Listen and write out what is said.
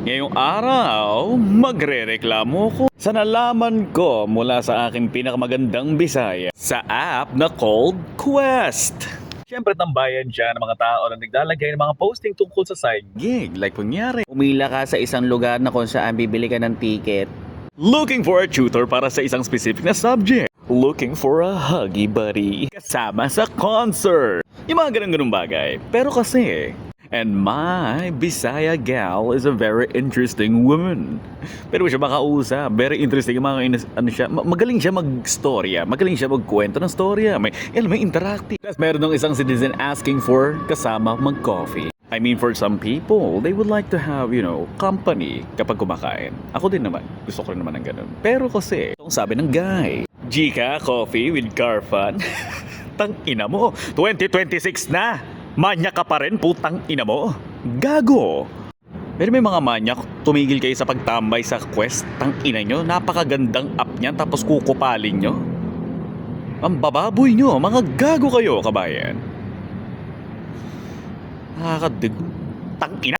Ngayong araw, magrereklamo ko sa nalaman ko mula sa aking pinakamagandang Bisaya sa app na called Quest. Siyempre tambayan siya ng mga tao na naglalagay ng mga posting tungkol sa side gig. Like kunyari, Umila ka sa isang lugar na kung saan bibili ka ng ticket. looking for a tutor para sa isang specific na subject. Looking for a huggy buddy. Kasama sa concert. Yung mga ganun-ganun bagay. Pero kasi, and my Bisaya gal is a very interesting woman. Pero siya makausap, very interesting. Magaling siya mag-storya. Magaling siya magkwento ng storya. May interactive. Tapos meron ng isang citizen asking for kasama mag-coffee. I mean, for some people, they would like to have, company kapag kumakain. Ako din naman. Gusto ko rin naman ng ganun. Pero kasi, itong sabi ng guy, Gika, coffee with Garfan. Tang ina mo, 2026 na! Manyak ka pa rin, putang ina mo. Gago! Pero may mga manyak, tumigil kayo sa pagtambay sa Quest. Tang ina nyo, napakagandang app niyan tapos kukupalin nyo. Ang bababoy nyo, mga gago kayo, kabayan. Nakakadig. Tang ina.